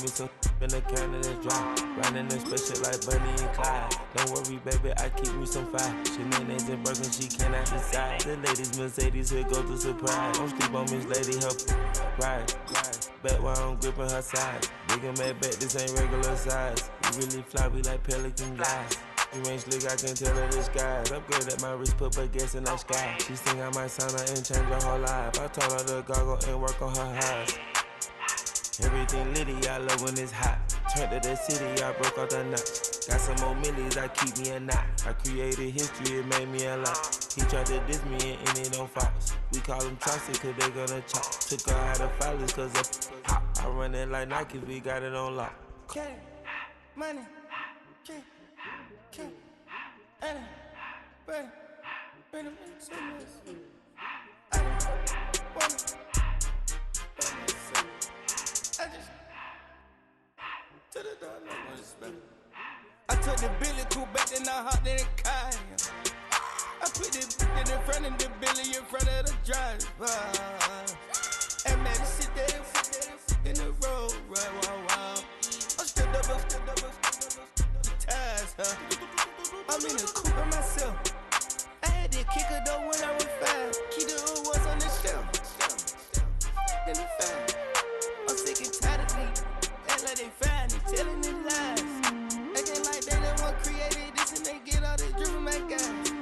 Me some in the can that's dry. Riding in spaceship like Bunny and Clyde. Don't worry, baby, I keep me some fire. She names and Birkin, she cannot decide. The ladies Mercedes, here go to surprise. Don't sleep on Miss Lady, help ride. Back while I'm gripping her side. Big and mad back, this ain't regular size. You really fly, we like pelican guys. You ain't slick, I can tell her disguise. Upgrade at my wrist, put her gas in the sky. She think I might sign her and change her whole life. I told her to goggle and work on her eyes. Everything litty, I love when it's hot. Turned to the city, I broke out the notch. Got some more millies, I keep me a knot. I created history, it made me a lot. He tried to diss me and it don't Fox. We call them Chaucer cause they gonna chop. Took her out of filers cause of hot. I run it like Nike, we got it on lock. Okay, money, okay, Anna, ready, I took the Billy cool back, then I hopped in the car. I put the in front of the Billy in front of the driver. And man, sit there in the road, right, wow. I'm still double, the tires, huh? I'm in the coupe by myself. I had to kick her though when I was 5. Keep the old ones on the shelf. In the 5. I'm sick and tired of me. Act like they fine, they telling them lies. Acting like they the one created this and they get all this drip from my guys.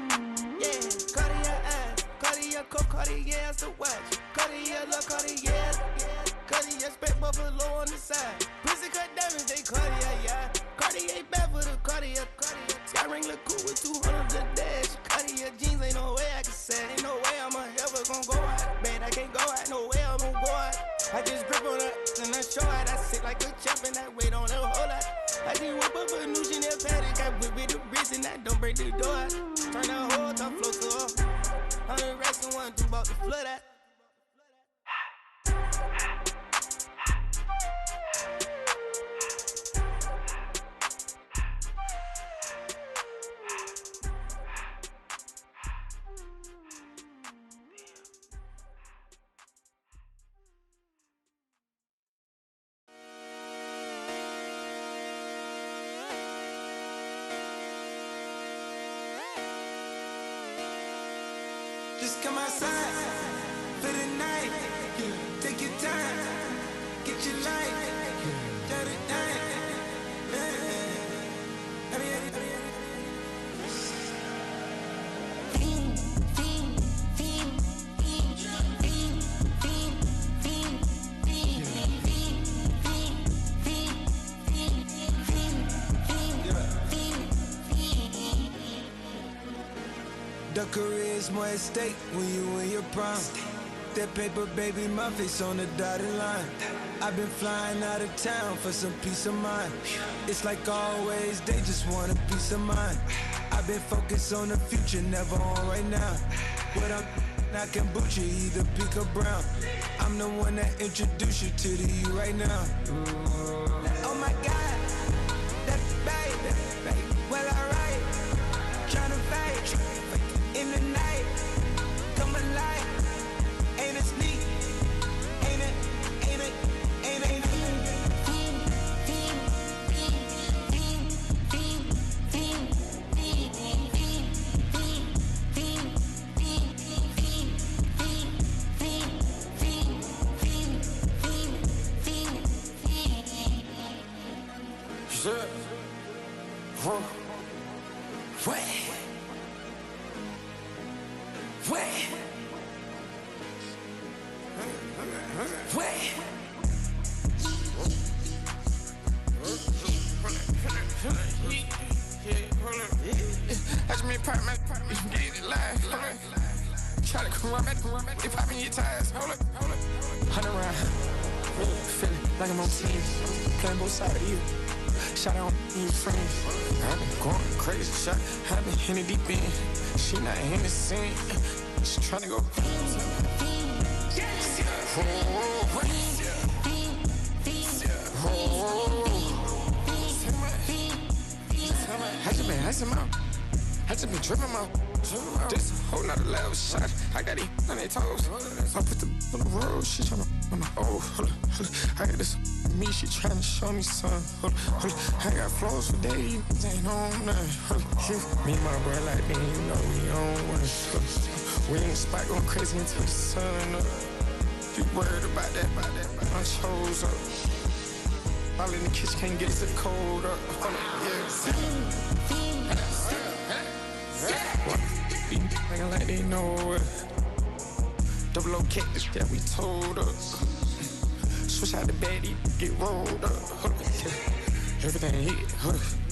Yeah, Cartier eyes, Cartier coat, Cartier ass to watch. Cartier look, Cartier, Cartier spec buffalo on the side. Pussy cut diamonds, they Cartier, yeah. Cartier bad for the Cartier. Sky ring look cool with 200 a dash. Cartier jeans, ain't no way I can say. Ain't no way I'm ever gon' go out. Man, I can't go out, no way I'm gon' go out. I just grip on her and I show out. I sit like a champ and I wait on a whole lot. I just whip up a new Chanel paddock. I whip with the wrist and I don't break the door out. Turn the whole top floor to her. 100 racks and 1, 2 about to flood out. Just come outside for the night. Take your time, get your light. Shut it down. The career's more at stake when you in your prime. That paper, baby, my face on the dotted line. I've been flying out of town for some peace of mind. It's like always, they just want a peace of mind. I've been focused on the future, never on right now. What I can boot you, either pink or brown. I'm the one that introduced you to the you right now. Oh my God, that baby, well alright, tryna fight. In the night, come alive. Ain't it sneak? Ain't it? Sure. Whoa. What? I just made part of my get it live. Try to come around, they popping your tires. Hold up. 100 round. Feeling like I'm on team. Playing both sides of you. Shout out your friends. I've been going crazy. Shot. I've been in the deep end. She not in the scene. She tryna go. I just been tripping out. This whole nother level shot. I got it on their toes. I put the on the road. She tryna. Oh, hold up. I got this me, she tryna show me something. Hold up. I got flows for days, ain't on nothing. Me and my bro like, man, you know we on one. We ain't spike going crazy until the sun up. You worried about that, I chose up. All in the kitchen can't get the cold up. Hold up, yeah. Like they know it. Double O cactus that we told us. Switch out the baddie, get rolled up. Everything hit, everything.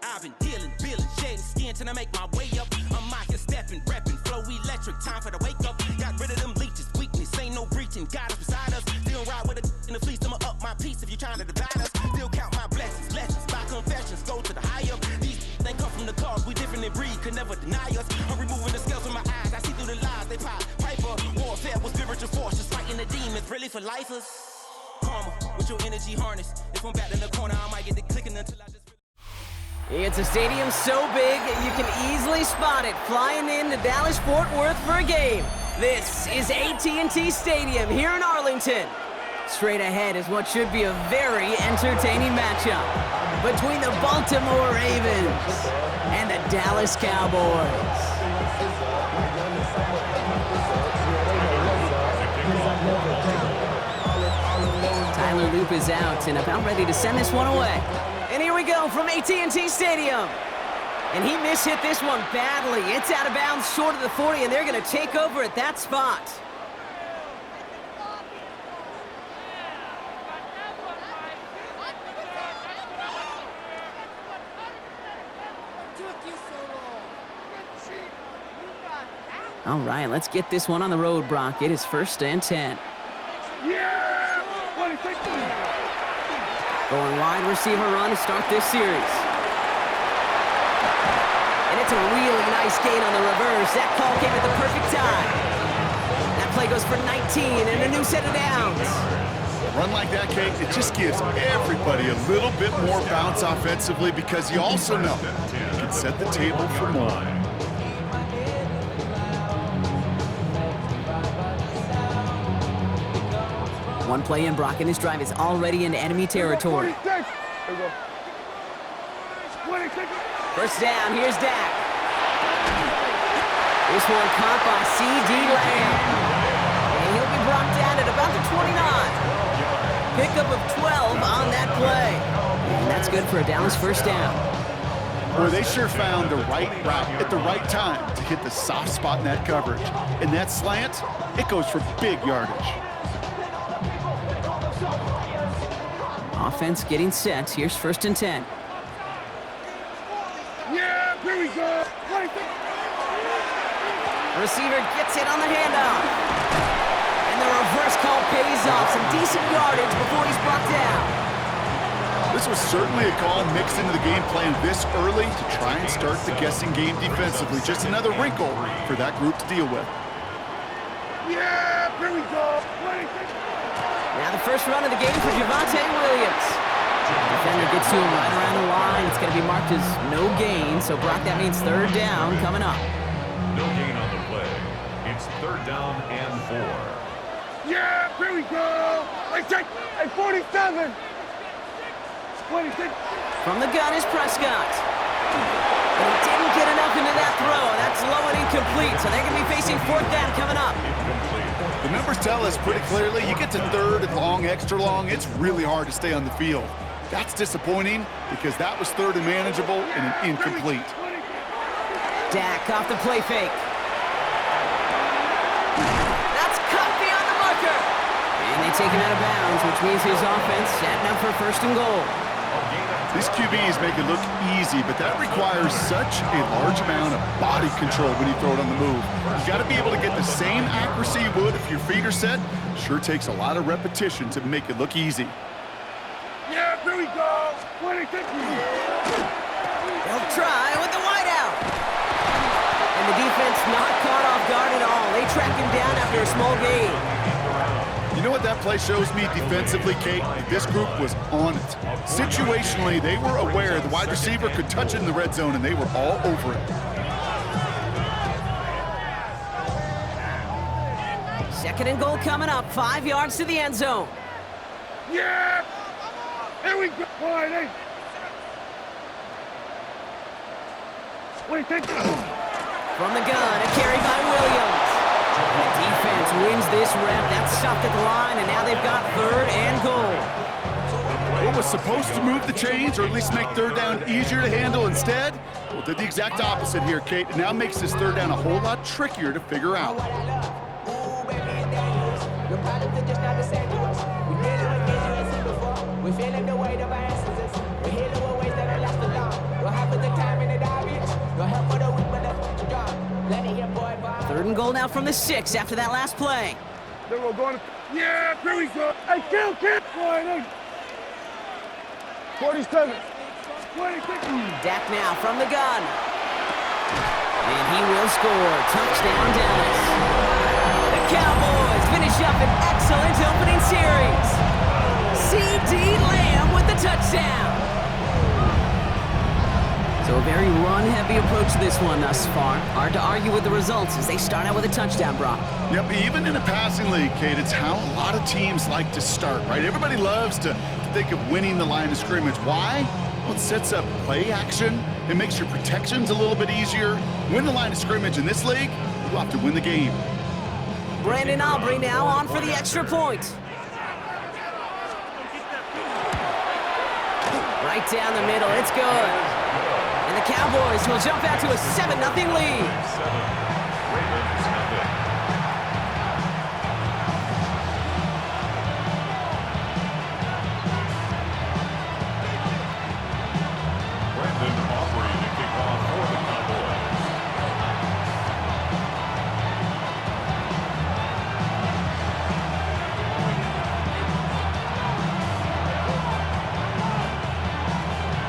I've been dealing, shading skin till I make my way up. I'm out here stepping, repping, flow electric, time for the wake up. Got rid of them leeches, weakness, ain't no breaching. God is beside us, still ride with a in the fleece. I'ma up my piece if you're trying to divide us. Still count my blessings, by confessions, go to the high up. These they come from the cause, we different in breed, could never deny us. I'm removing the scales from my eyes, I see through the lies they pop. Piper, warfare with spiritual force, just fighting the demons, really for lifers. Karma, with your energy harness. If I'm back in the corner, I might get the clicking until I just. It's a stadium so big, you can easily spot it flying into Dallas-Fort Worth for a game. This is AT&T Stadium here in Arlington. Straight ahead is what should be a very entertaining matchup between the Baltimore Ravens and the Dallas Cowboys. Tyler Loop is out and about ready to send this one away. And here we go from AT&T Stadium. And he mishit this one badly. It's out of bounds short of the 40, and they're going to take over at that spot. All right, let's get this one on the road, Brock. It is 1st and 10. Going wide receiver run to start this series. And it's a really nice gain on the reverse. That call came at the perfect time. That play goes for 19 and a new set of downs. A run like that, Kate, it just gives everybody a little bit more bounce offensively because you also know you can set the table for more. One play in, Brock, and his drive is already into enemy territory. First down, here's Dak. This one caught by C.D. Lamb. And he'll be brought down at about the 29. Pickup of 12 on that play. And that's good for a Dallas first down. Boy, they sure found the right route at the right time to hit the soft spot in that coverage. And that slant, it goes for big yardage. Offense getting set. Here's 1st and 10. Yeah, here we go. Receiver gets it on the handoff. And the reverse call pays off. Some decent yardage before he's brought down. This was certainly a call mixed into the game plan this early to try and start the guessing game defensively. Just another wrinkle for that group to deal with. Yeah, here we go. Now the first run of the game for Javonte Williams. Defender gets to him right around the line. It's going to be marked as no gain. So, Brock, that means 3rd down coming up. No gain on the play. It's 3rd down and 4. Yeah, here we go. Hey, 47. 26. From the gun is Prescott. And he didn't get enough into that throw. That's low and incomplete. So they're going to be facing 4th down coming up. The numbers tell us pretty clearly, you get to 3rd and long, extra long, it's really hard to stay on the field. That's disappointing because that was 3rd and manageable and an incomplete. Dak off the play fake. That's cut beyond the marker. And they take him out of bounds, which means his offense setting up for 1st and goal. These QBs make it look easy, but that requires such a large amount of body control when you throw it on the move. You got to be able to get the same accuracy you would if your feet are set. Sure takes a lot of repetition to make it look easy. Yeah, here we go. 26. They'll try with the wideout. And the defense not caught off guard at all. They track him down after a small gain. You know what that play shows me defensively, Kate? This group was on it. Situationally, they were aware the wide receiver could touch it in the red zone, and they were all over it. Second and goal coming up, 5 yards to the end zone. Yeah! Here we go! From the gun, a carry by Williams. The defense wins this rep. That's stopped at the line, and now they've got 3rd and goal. What was supposed to move the chains, or at least make 3rd down easier to handle instead? Well, did the exact opposite here, Kate. It now makes this 3rd down a whole lot trickier to figure out. We feeling the weight of our ancestors. We healing with ways that are last alone. Don't have the time in the diabetes. No help for the weak, but the strong. Letting your boy buy. 3rd and goal now from the 6 after that last play. Then we're going to... Yeah, here we go. Hey, kill. 47. 26. Dak now from the gun. And he will score. Touchdown, Dallas. The Cowboys finish up an excellent opening series. C.D. Lamb with the touchdown. So a very run-heavy approach to this one thus far. Hard to argue with the results as they start out with a touchdown, Brock. Yep, even in a passing league, Kate, it's how a lot of teams like to start, right? Everybody loves to think of winning the line of scrimmage. Why? Well, it sets up play action. It makes your protections a little bit easier. Win the line of scrimmage in this league, you have to win the game. Brandon Aubrey now on for the extra point. Right down the middle, it's good. And the Cowboys will jump out to a 7-0 lead.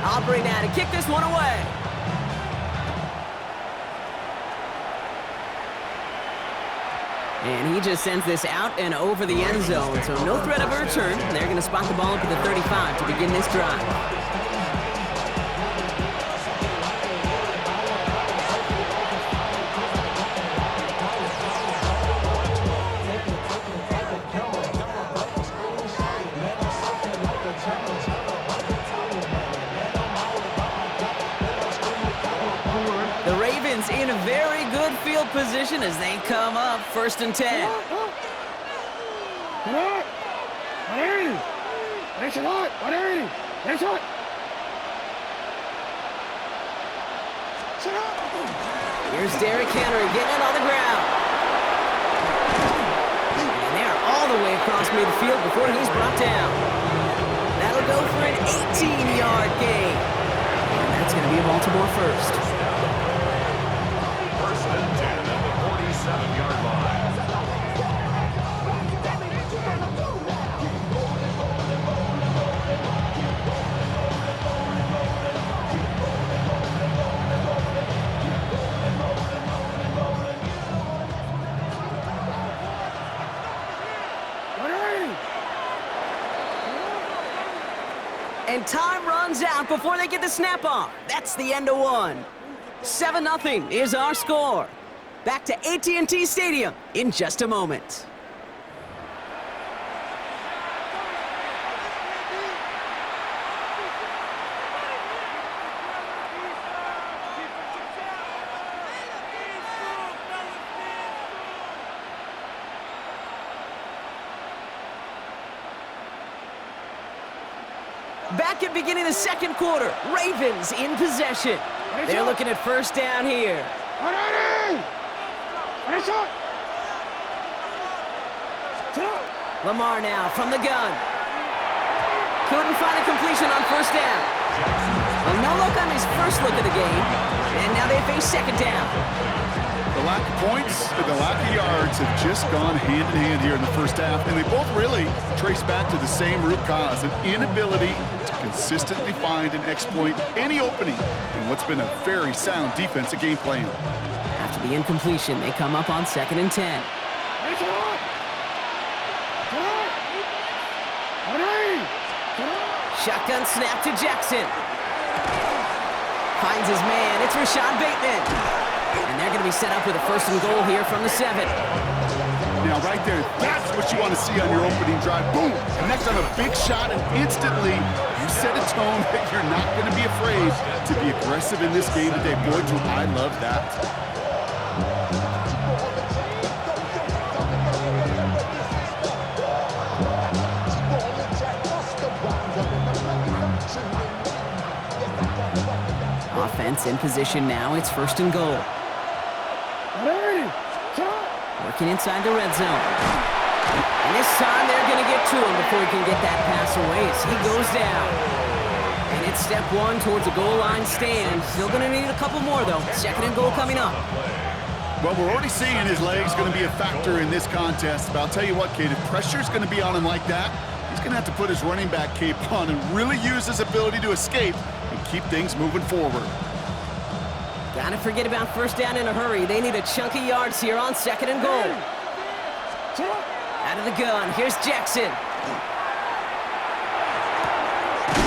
Aubrey now to kick this one away. And he just sends this out and over the end zone, so no threat of a return. They're going to spot the ball up at the 35 to begin this drive. In a very good field position as they come up 1st and 10. Here's Derrick Henry getting it on the ground. And they're all the way across midfield before he's brought down. That'll go for an 18-yard gain. And that's going to be a Baltimore first. 7-yard line. And time runs out before they get the snap off. That's the end of one. 7-0 is our score. Back to AT&T Stadium in just a moment. Back at beginning of the second quarter, Ravens in possession. They're looking at 1st down here. Lamar now from the gun. Couldn't find a completion on 1st down. Well, no look on his first look of the game. And now they face 2nd down. The lack of points and the lack of yards have just gone hand in hand here in the 1st half, and they both really trace back to the same root cause, an inability to consistently find and exploit any opening in what's been a very sound defensive game plan. After the incompletion, they come up on 2nd and 10. Come on! Shotgun snap to Jackson. Finds his man. It's Rashad Bateman. And they're going to be set up with a 1st and goal here from the 7. Now, right there, that's what you want to see on your opening drive. Boom! Connect on a big shot, and instantly you set a tone that you're not going to be afraid to be aggressive in this game today. Boy, do I love that. Offense in position now. It's 1st and goal. Working inside the red zone. And this time they're going to get to him before he can get that pass away as he goes down. And it's step 1 towards a goal line stand. Still going to need a couple more, though. 2nd and goal coming up. Well, we're already seeing his legs going to be a factor in this contest. But I'll tell you what, Kate, if pressure's going to be on him like that, he's going to have to put his running back cape on and really use his ability to escape and keep things moving forward. Gotta forget about 1st down in a hurry. They need a chunk of yards here on 2nd and goal. Out of the gun, here's Jackson.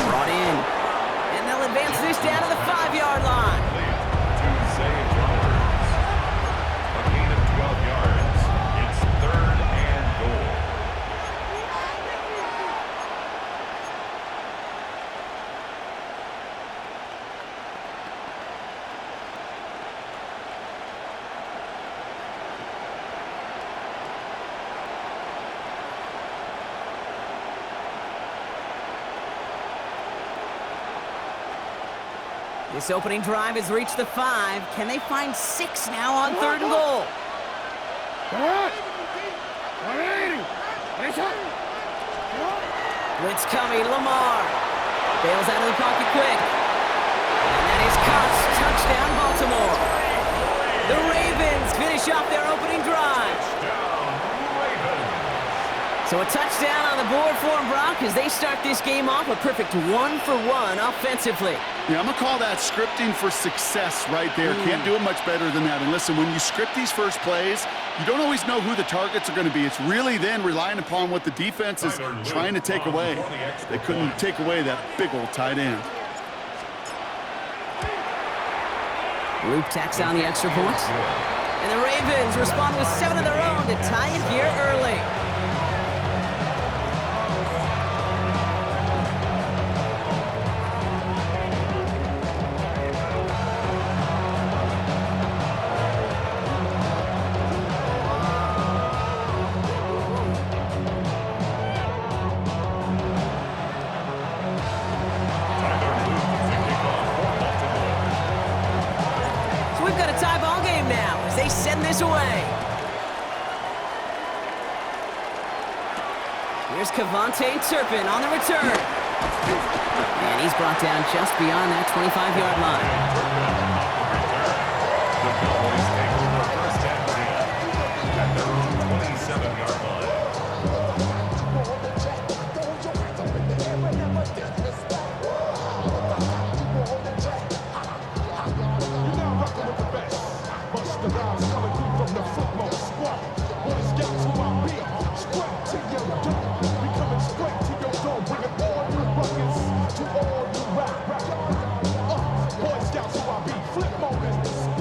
Brought in. And they'll advance this down to the 5-yard line. A gain of 12 yards. It's 3rd and goal. This opening drive has reached the 5. Can they find 6 now on 3rd and goal? Blitz coming, Lamar. Bails out of the pocket quick. And that is caught. Touchdown, Baltimore. The Ravens finish off their opening drive. So a touchdown on the board for them, Brock, as they start this game off a perfect 1-for-1 offensively. Yeah, I'm going to call that scripting for success right there. Can't do it much better than that. And listen, when you script these first plays, you don't always know who the targets are going to be. It's really then relying upon what the defense is trying to take away. They couldn't take away that big old tight end. Luke tacks on the extra point. And the Ravens respond with 7 of their own to tie it here early. Send this away. Here's Kevontae Turpin on the return. And he's brought down just beyond that 25-yard line. The Cowboys take over first and 10 at their own 27-yard line.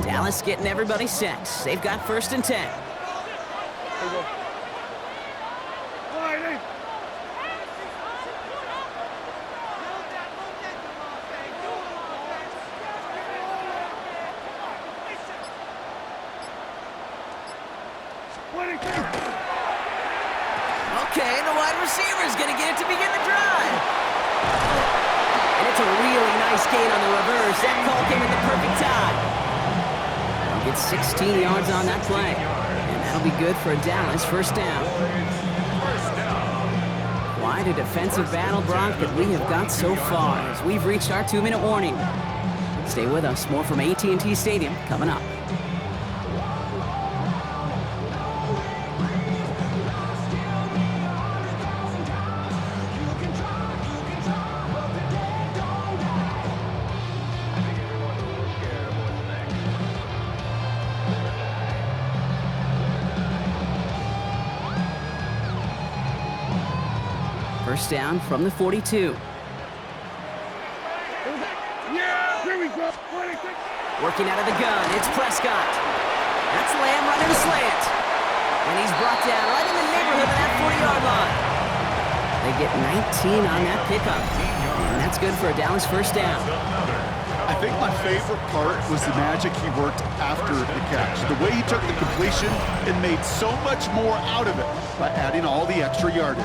Dallas getting everybody set. They've got 1st and 10. Okay, the wide receiver's going to get it to begin the drive. And it's a really nice gain on the reverse. That call came at the perfect time. He'll get 16 yards on that play. And that'll be good for a Dallas 1st down. Quite a defensive battle, Brock, that we have got so far as we've reached our 2-minute warning. Stay with us. More from AT&T Stadium coming up. First down from the 42. Here we go. Working out of the gun, it's Prescott. That's Lamb running a slant. And he's brought down right in the neighborhood of that 40-yard line. They get 19 on that pickup. And that's good for a Dallas first down. I think my favorite part was the magic he worked after the catch. The way he took the completion and made so much more out of it by adding all the extra yardage.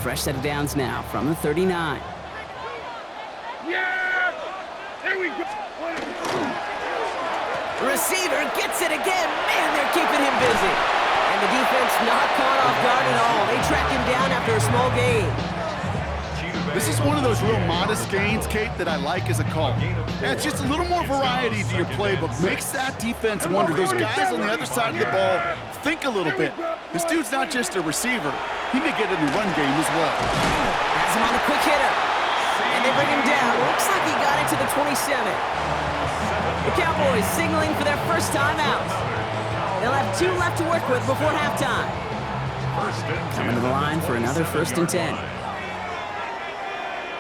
Fresh set of downs now from the 39. Yeah! There we go. Receiver gets it again. Man, they're keeping him busy. And the defense not caught off guard at all. They track him down after a small gain. This is one of those real modest gains, Kate, that I like as a call. Yeah, it's just a little more variety to your playbook. Makes that defense wonder. Those guys on the other side of the ball think a little bit. This dude's not just a receiver. He may get in the run game as well. Has him on the quick hitter. And they bring him down. Looks like he got it to the 27. The Cowboys signaling for their first time out. They'll have 2 left to work with before halftime. Coming to the line for another 1st and 10.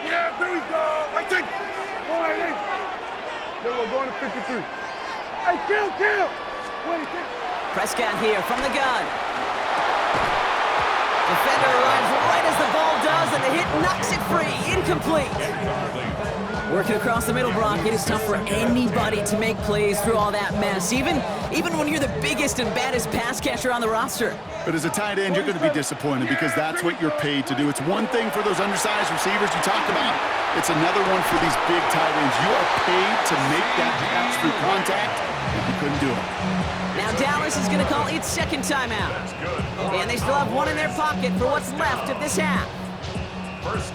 Yeah, there we go. I think. All right, hey. Then we're going to 53. Hey, kill. Wait, Prescott here from the gun. Defender arrives right as the ball does, and the hit knocks it free. Incomplete. Working across the middle, Brock, it is tough for anybody to make plays through all that mess, even when you're the biggest and baddest pass catcher on the roster. But as a tight end, you're going to be disappointed because that's what you're paid to do. It's one thing for those undersized receivers you talked about. It's another one for these big tight ends. You are paid to make that catch through contact, and you couldn't do it. Now Dallas is going to call its second timeout. And they still have 1 in their pocket for what's left of this half.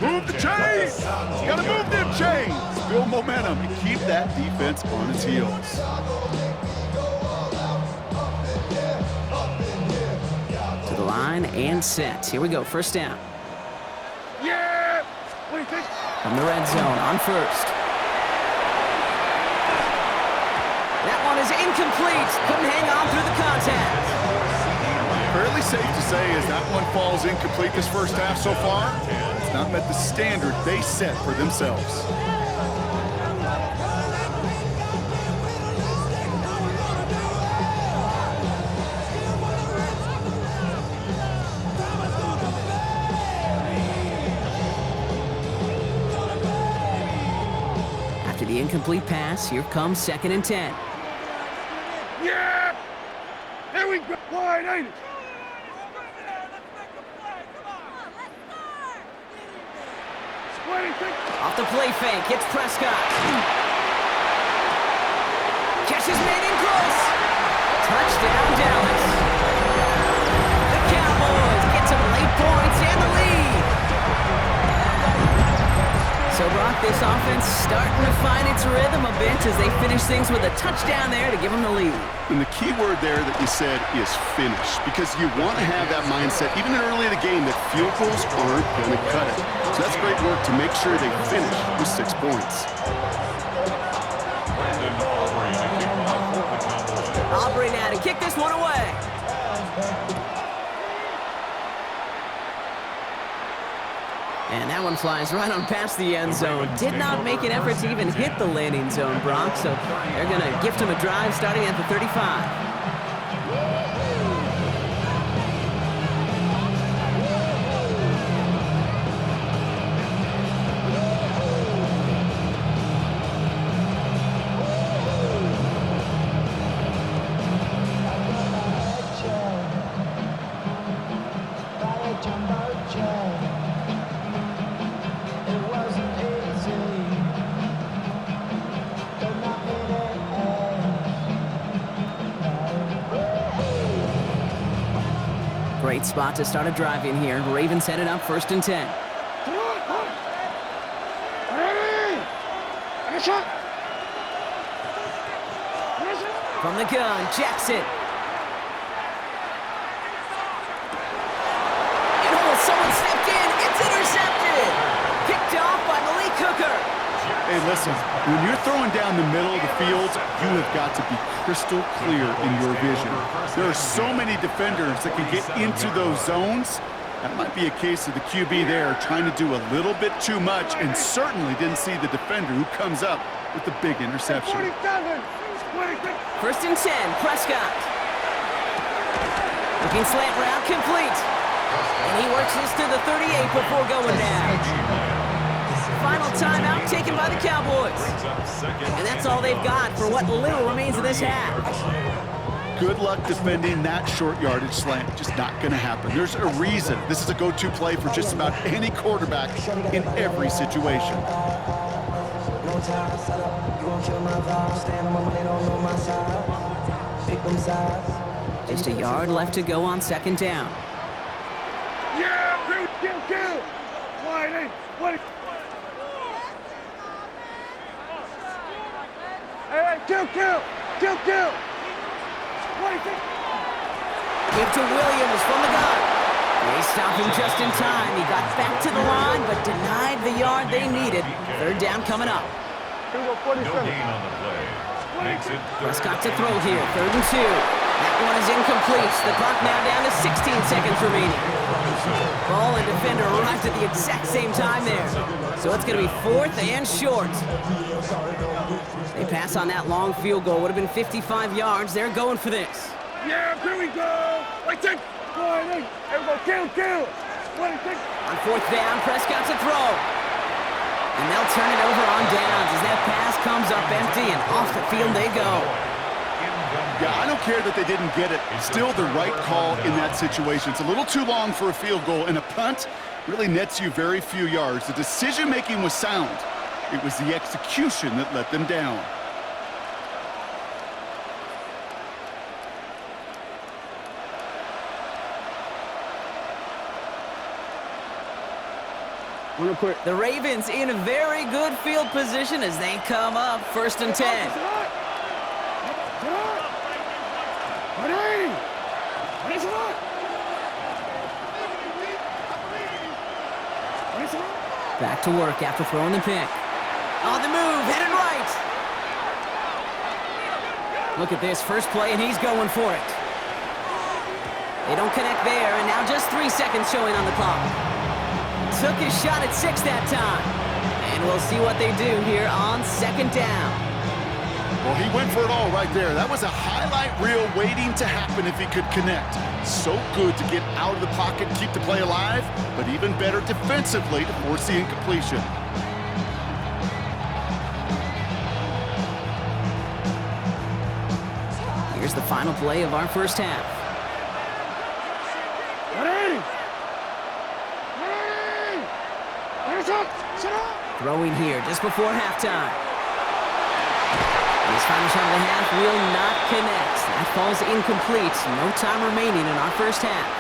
Move the chains! Got to move them chains! Build momentum and keep that defense on its heels. To the line and set. Here we go, first down. Yeah! What do you think? From the red zone on first. That one is incomplete. Couldn't hang on through the contact. Fairly safe to say as that one falls incomplete this first half so far, it's not met the standard they set for themselves. After the incomplete pass, here comes 2nd and 10. Yeah! There we go. Wide, ain't it? Off the play fake, it's Prescott. Catches man in close. Touchdown, Dallas. The Cowboys get some late points and the lead. So, Brock, this offense starting to find its rhythm a bit as they finish things with a touchdown there to give them the lead. And the key word there that you said is finish, because you want to have that mindset, even early in the game, that field goals aren't going to cut it. So that's great work to make sure they finish with 6 points. Aubrey now to kick this one away. And that one flies right on past the end zone. Did not make an effort to even hit the landing zone, Brock. So they're going to gift him a drive starting at the 35. Great spot to start a drive in here. Ravens headed up 1st and 10. Come on. Ready? And a shot. From the gun, Jackson. Someone stepped in. It's Listen, when you're throwing down the middle of the field, you have got to be crystal clear in your vision. There are so many defenders that can get into those zones. That might be a case of the QB there trying to do a little bit too much and certainly didn't see the defender who comes up with the big interception. 47. 1st and 10, Prescott. Looking slant route, complete. And he works this to the 38 before going down. Final timeout taken by the Cowboys. And that's all they've got for what little remains of this half. Good luck defending that short yardage slant. Just not going to happen. There's a reason this is a go-to play for just about any quarterback in every situation. Just a yard left to go on 2nd down. Yeah, kill. Wide eight. What? Hey, kill. What is it? Give to Williams from the gun. They stopped him just in time. He got back to the line, but denied the yard they needed. 3rd down coming up. No gain on the play. Makes it Prescott to throw here. 3rd and 2. That one is incomplete. The clock now down to 16 seconds remaining. Ball and defender arrived at the exact same time there. So it's going to be 4th and short. They pass on that long field goal. Would have been 55 yards. They're going for this. Yeah, here we go. Wait, take. Wide eight. Here we go. Kill. What is it? On 4th down, Prescott to throw. And they'll turn it over on downs as that pass comes up empty and off the field they go. Yeah, I don't care that they didn't get it. Still the right call in that situation. It's a little too long for a field goal, and a punt really nets you very few yards. The decision-making was sound. It was the execution that let them down. The Ravens in a very good field position as they come up 1st and 10. Back to work after throwing the pick. On the move, headed right. Look at this, first play, and he's going for it. They don't connect there, and now just 3 seconds showing on the clock. Took his shot at 6 that time. And we'll see what they do here on 2nd down. Well, he went for it all right there. That was a highlight reel waiting to happen if he could connect. So good to get out of the pocket, keep the play alive, but even better defensively to force the incompletion. Here's the final play of our first half. Throwing here just before halftime. His final shot of the half will not connect. That falls incomplete. No time remaining in our first half.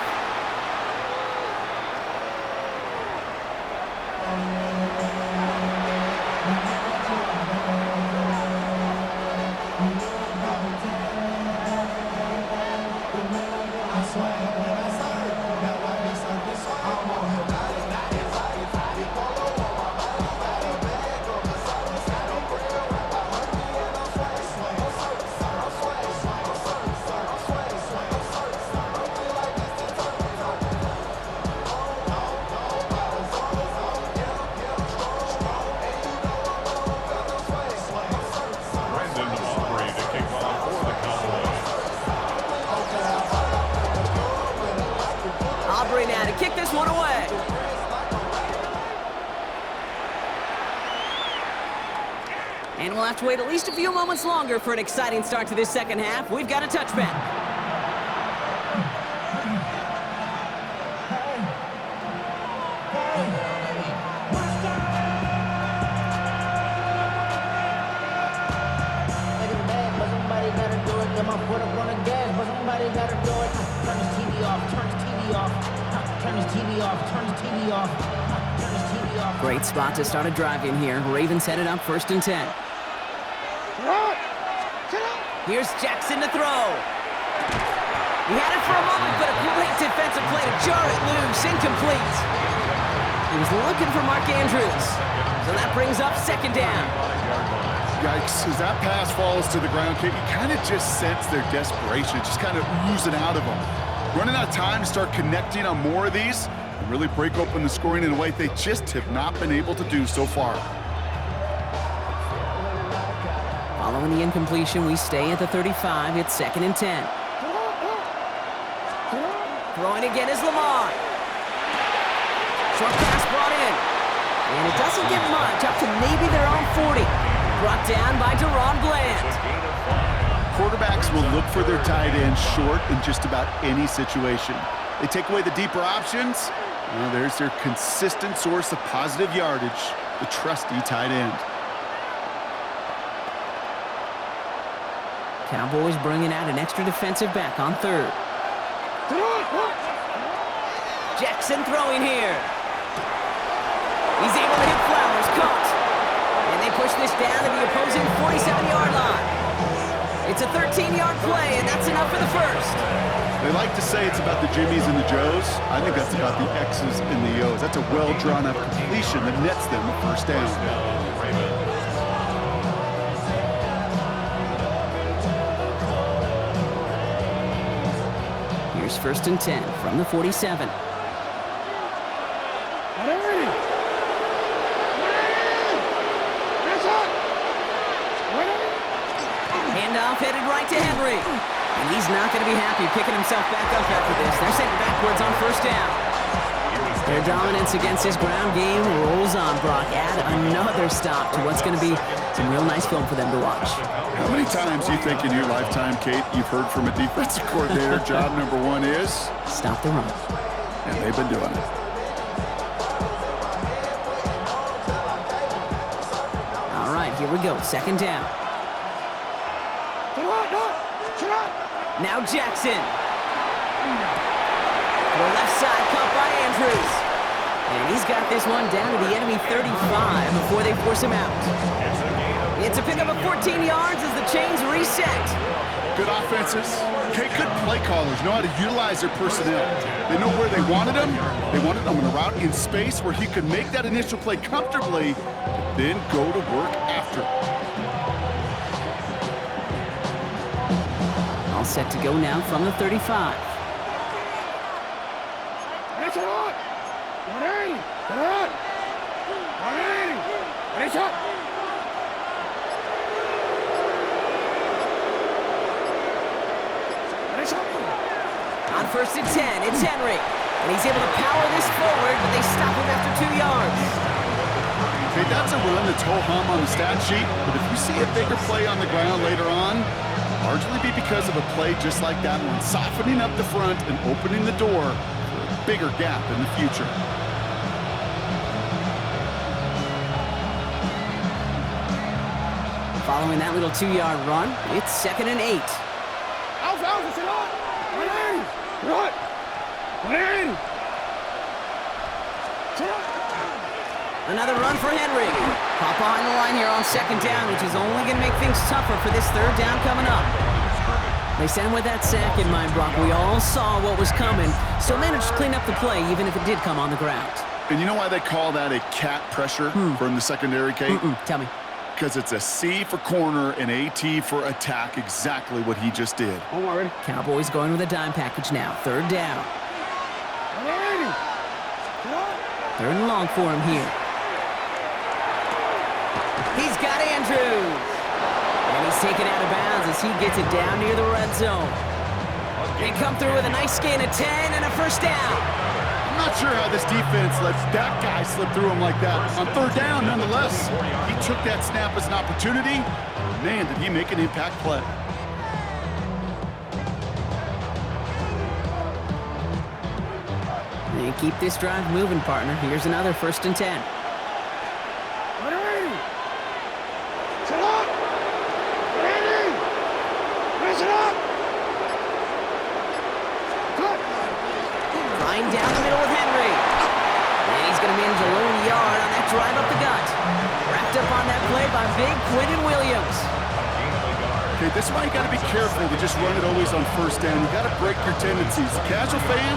Now to kick this one away. And we'll have to wait at least a few moments longer for an exciting start to this second half. We've got a touchback. Great spot to start a drive in here. Ravens headed up 1st and 10. Here's Jackson to throw. He had it for a moment, but a great defensive play to jar it loose. Incomplete. He was looking for Mark Andrews. So that brings up second down. Yikes, as that pass falls to the ground, Kate, you kind of just sense their desperation, just kind of oozing out of them. Running out of time to start connecting on more of these and really break open the scoring in a way they just have not been able to do so far. Following the incompletion, we stay at the 35. It's 2nd and 10. Throwing again is Lamar. Short pass brought in. And it doesn't get much, up to maybe their own 40. Brought down by Deron Bland. Quarterbacks will look for their tight end short in just about any situation. They take away the deeper options. Well, there's their consistent source of positive yardage, the trusty tight end. Cowboys bringing out an extra defensive back on 3rd. Jackson throwing here. He's able to hit Flowers, caught. And they push this down to the opposing 47-yard line. It's a 13-yard play, and that's enough for the first. They like to say it's about the Jimmies and the Joes. I think that's about the X's and the O's. That's a well-drawn-up completion that nets them a first down. Here's 1st and 10 from the 47. Handoff headed right to Henry. And he's not going to be happy picking himself back up after this. They're sent backwards on 1st down. Their dominance against his ground game rolls on, Brock. Add another stop to what's going to be some real nice film for them to watch. How many times do you think in your lifetime, Kate, you've heard from a defensive coordinator, job number 1 is? Stop the run. And they've been doing it. All right, here we go. 2nd down. Now Jackson. The left side caught by Andrews. And he's got this one down to the enemy 35 before they force him out. It's a pickup of 14 yards as the chains reset. Good offenses. Okay, good play callers know how to utilize their personnel. They know where they wanted him. They wanted him on a route in space where he could make that initial play comfortably, but then go to work after. All set to go now from the 35. On 1st and 10, it's Henry. And he's able to power this forward, but they stop him after 2 yards. Okay, that's a run that's ho-hum on the stat sheet, but if you see a bigger play on the ground later on, largely be because of a play just like that one, softening up the front and opening the door for a bigger gap in the future. Following that little 2-yard run, it's 2nd and 8. Another run for Henry. Pop behind the line here on 2nd down, which is only going to make things tougher for this 3rd down coming up. They sent him with that sack in mind, Brock. We all saw what was coming. Still managed to clean up the play, even if it did come on the ground. And you know why they call that a cat pressure from the secondary, Kate? Tell me. Because it's a C for corner and a T for attack, exactly what he just did. Cowboys going with a dime package now. 3rd down. 3rd and long for him here. He's got Andrews. And he's taken out of bounds as he gets it down near the red zone. They come through with a nice gain of 10 and a 1st down. I'm not sure how this defense lets that guy slip through him like that. On 3rd down, nonetheless, he took that snap as an opportunity. Man, did he make an impact play. They keep this drive moving, partner. Here's another 1st and 10. Flying down the middle with Henry. And he's going to manage a lone yard on that drive up the gut. Wrapped up on that play by big Quinton Williams. Okay, this is why you got to be careful to just run it always on 1st down. You got to break your tendencies. The casual fan,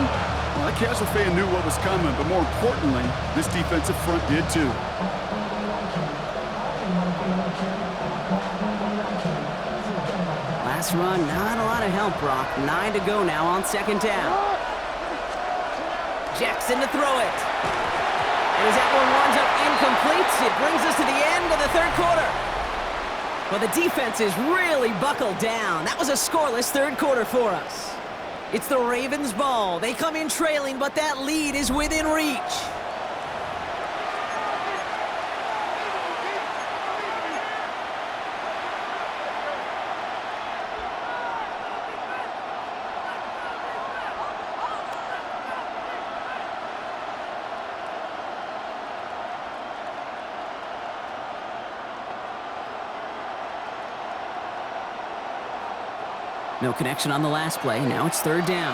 Well, that casual fan knew what was coming, but more importantly, this defensive front did too. Last run, not a lot of help, Brock. 9 to go now on second down. Jackson to throw it. And as that one winds up incomplete, it brings us to the end of the third quarter. Well, the defense is really buckled down. That was a scoreless third quarter for us. It's the Ravens' ball. They come in trailing, but that lead is within reach. No connection on the last play. Now it's third down.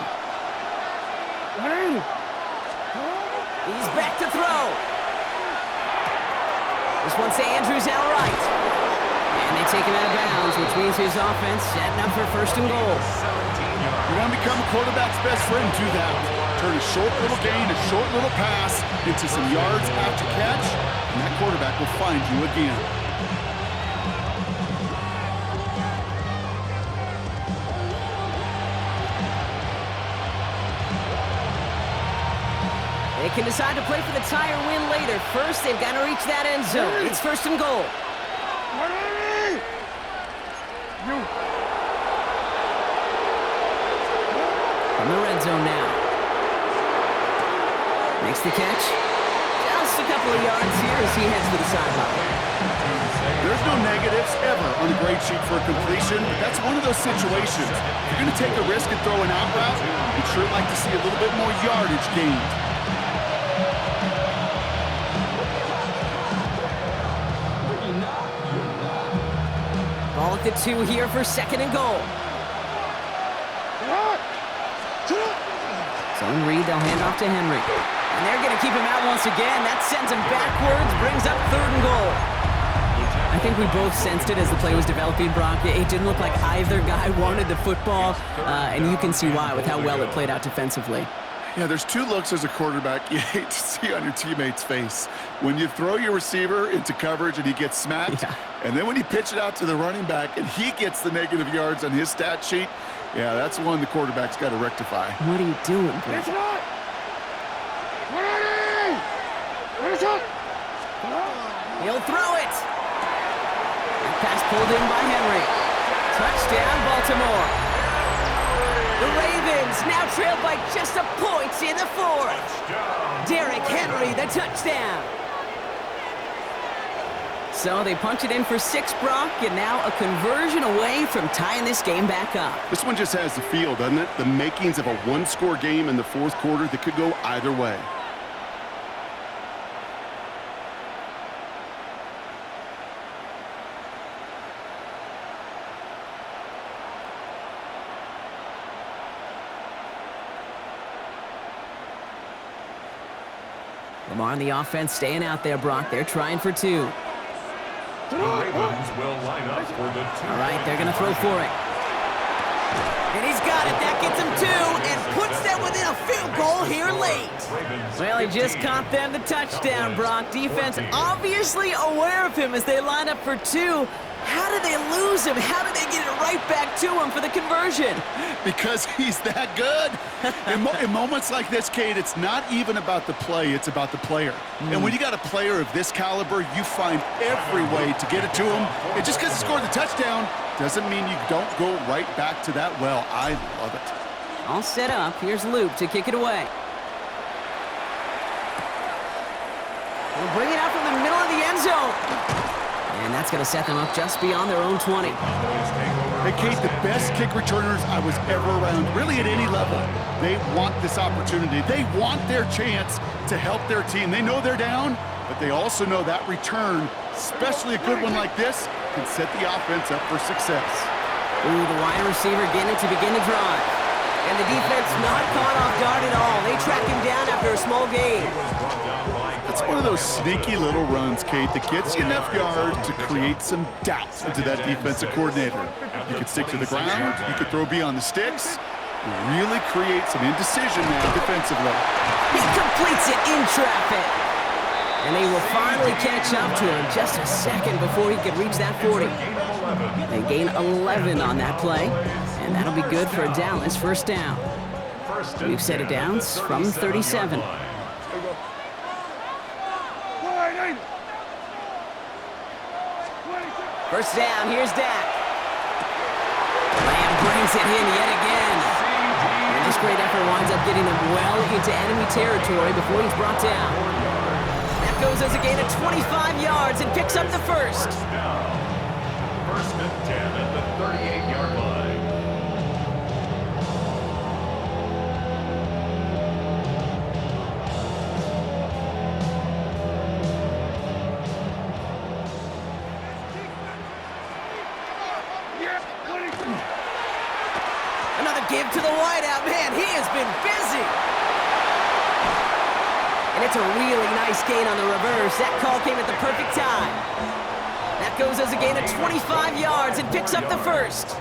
He's back to throw. This one's to Andrews out right. And they take him out of bounds, which means his offense setting up for first and goal. You want to become a quarterback's best friend, do that. Turn a short little gain, a short little pass into some yards after catch, and that quarterback will find you again. They can decide to play for the tie or win later. First, they've got to reach that end zone. It's first and goal. From the red zone now. Makes the catch. Just a couple of yards here as he heads to the sideline. There's no negatives ever on a grade sheet for a completion, but that's one of those situations. If you're going to take a risk and throw an out route, you'd sure like to see a little bit more yardage gained. Ball at the 2 here for second and goal. Zone read, they'll hand off to Henry. And they're going to keep him out once again. That sends him backwards, brings up third and goal. I think we both sensed it as the play was developing, Brock. It didn't look like either guy wanted the football, and you can see why with how well it played out defensively. Yeah, there's two looks as a quarterback you hate to see on your teammate's face. When you throw your receiver into coverage and he gets smacked, and then when you pitch it out to the running back and he gets the negative yards on his stat sheet, yeah, that's one the quarterback's got to rectify. What are you doing, bro? He'll throw it. That pass pulled in by Henry. Touchdown, Baltimore. The Ravens now trailed by just a point in the fourth. Derrick Henry, the touchdown. So they punch it in for 6, Brock, and now a conversion away from tying this game back up. This one just has the feel, doesn't it? The makings of a one-score game in the fourth quarter that could go either way. Lamar and the offense staying out there, Brock. They're trying for 2. The Ravens will line up for the 2. All right, they're going to throw for it. And he's got it. That gets him 2 and puts them within a field goal here late. Well, he just caught them the touchdown, Brock. Defense obviously aware of him as they line up for 2. How did they lose him? How did they get it right back to him for the conversion? Because he's that good. In moments like this, Kate, it's not even about the play, it's about the player. And when you got a player of this caliber, you find every way to get it to him. And just because he scored the touchdown doesn't mean you don't go right back to that well. I love it. All set up. Here's Luke to kick it away. We'll bring it out from the middle of the end zone. And that's going to set them up just beyond their own 20. Hey, Kate, the best kick returners I was ever around, really at any level, they want this opportunity. They want their chance to help their team. They know they're down, but they also know that return, especially a good one like this, can set the offense up for success. Ooh, the wide receiver getting it to begin the drive. And the defense not caught off guard at all. They track him down after a small gain. That's one of those sneaky little runs, Kate, that gets you enough yards to create some doubt into that defensive coordinator. You could stick to the ground, you could throw beyond the sticks, Really create some indecision now defensively. He completes it in traffic. And they will finally catch up to him just a second before he could reach that 40. They gain 11 on that play, and that'll be good for Dallas first down. New set of downs from 37. First down, here's Dak. Lamb brings it in yet again. And this great effort winds up getting him well into enemy territory before he's brought down. That goes as a gain of 25 yards and picks up the first. First and 10 at the 38-yard line. Another give to the wideout. Man, he has been busy. And it's a really nice gain on the reverse. That call came at the perfect time. That goes as a gain of 25 yards and picks up the first.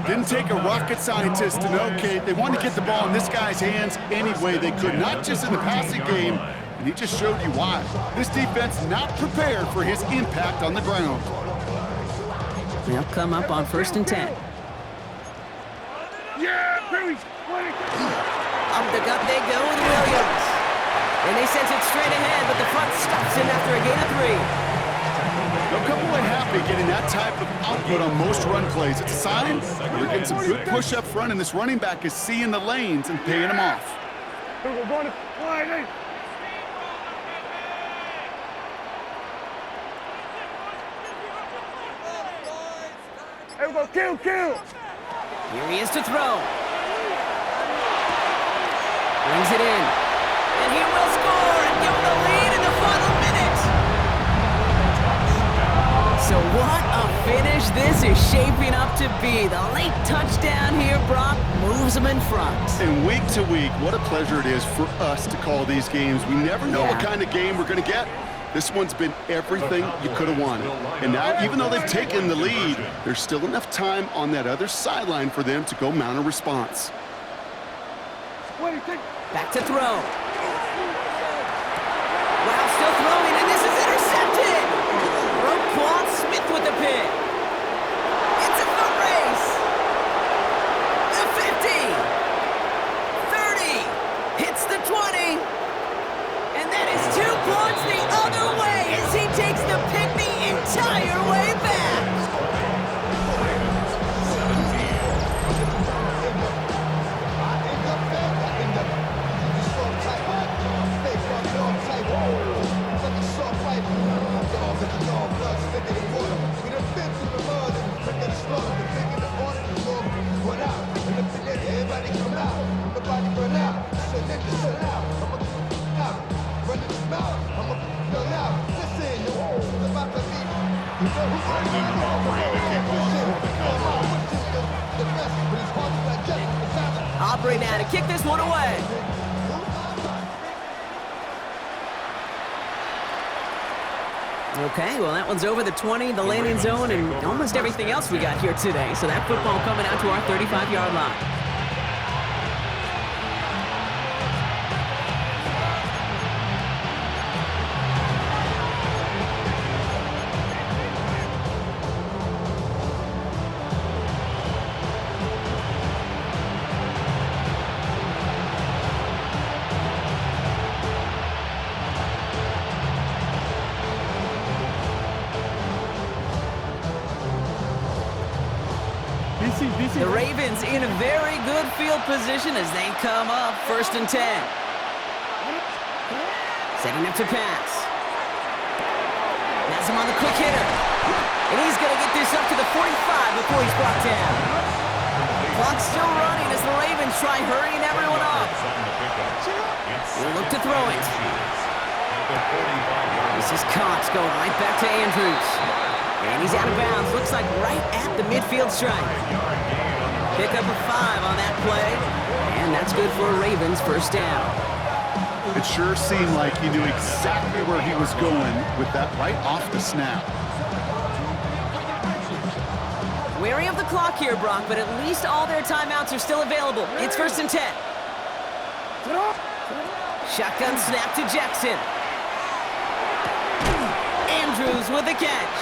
Didn't take a rocket scientist to know, Kate. They wanted to get the ball in this guy's hands any way they could, not just in the passing game, and he just showed you why. This defense not prepared for his impact on the ground. They'll come up on first and 10. Up the gut they go with Williams. And they send it straight ahead, but the front stops him after a gain of 3. No couple are happy getting that type of output on most run plays. It's a sign they're getting some good push up front, and this running back is seeing the lanes and paying them off. Hey, we go, kill! Here he is to throw. Brings it in. And he will score and give him the lead in the final minute. So what a finish this is shaping up to be. The late touchdown here, Brock, moves them in front. And week to week, what a pleasure it is for us to call these games. We never know what kind of game we're going to get. This one's been everything you could have wanted. And now, even though they've taken the lead, there's still enough time on that other sideline for them to go mount a response. Back to throw. Wow, still throwing, and this is intercepted. Roquan Smith with the pick. It's a foot race. The 50. 30. Hits the 20. And that is 2 points the other way as he takes the pick the entire way back. Aubrey now to kick this one away. Okay, well, that one's over the 20, the landing zone, and almost everything else we got here today. So that football coming out to our 35-yard line. The Ravens in a very good field position as they come up first and 10. Setting up to pass. Has him on the quick hitter. And he's going to get this up to the 45 before he's brought down. Clock's still running as the Ravens try hurrying everyone up. We'll look to throw it. This is Cox going right back to Andrews. And he's out of bounds. Looks like right at the midfield stripe. Pick up a 5 on that play. And that's good for a Ravens first down. It sure seemed like he knew exactly where he was going with that right off the snap. Wary of the clock here, Brock, but at least all their timeouts are still available. It's 1st and 10. Shotgun snap to Jackson. Andrews with the catch.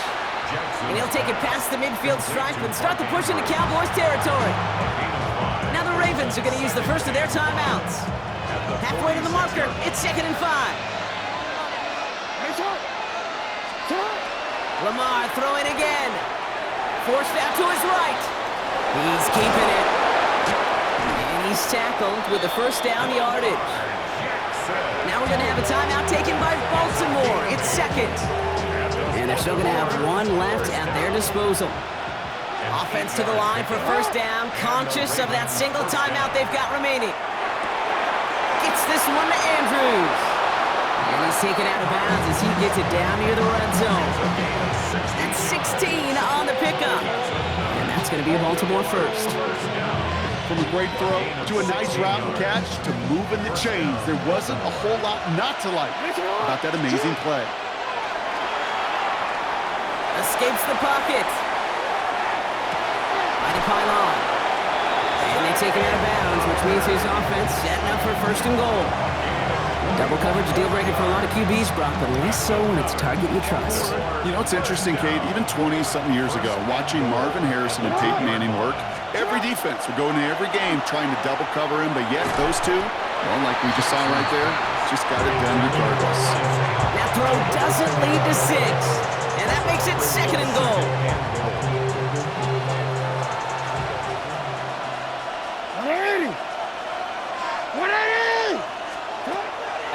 And he'll take it past the midfield stripe and start the push into Cowboys territory. Now the Ravens are going to use the first of their timeouts. Halfway to the marker, it's 2nd and 5. Lamar throwing again. Forced out to his right. He's keeping it. And he's tackled with the first down yardage. Now we're going to have a timeout taken by Baltimore. It's 2nd. And they're still going to have one left at their disposal. Offense to the line for 1st down, conscious of that single timeout they've got remaining. Gets this one to Andrews. And he's taken out of bounds as he gets it down near the red zone. That's 16 on the pickup. And that's going to be a Baltimore first. From a great throw to a nice route and catch to moving the chains, there wasn't a whole lot not to like about that amazing play. Escapes the pocket. By the pylon. And they take him out of bounds, which means his offense setting up for 1st and goal. Double coverage deal breaker for a lot of QBs, Brock, but less so when it's a target you trust. You know, it's interesting, Kate, even 20-something years ago, watching Marvin Harrison and Peyton Manning work, every defense would go into every game trying to double cover him, but yet those two, well, like we just saw right there, just got it done regardless. That throw doesn't lead to 6, and that makes it 2nd and goal.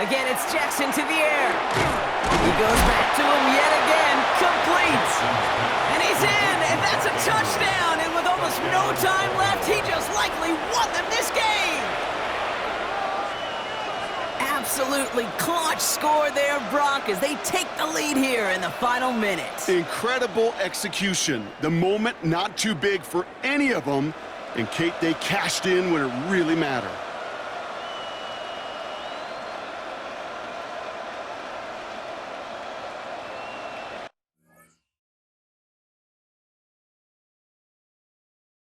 Again, it's Jackson to the air. He goes back to him yet again, complete. And he's in, and that's a touchdown. And with almost no time left, he just likely won them this game. Absolutely clutch score there, Brock, as they take the lead here in the final minute. Incredible execution. The moment not too big for any of them. And Kate, they cashed in when it really mattered.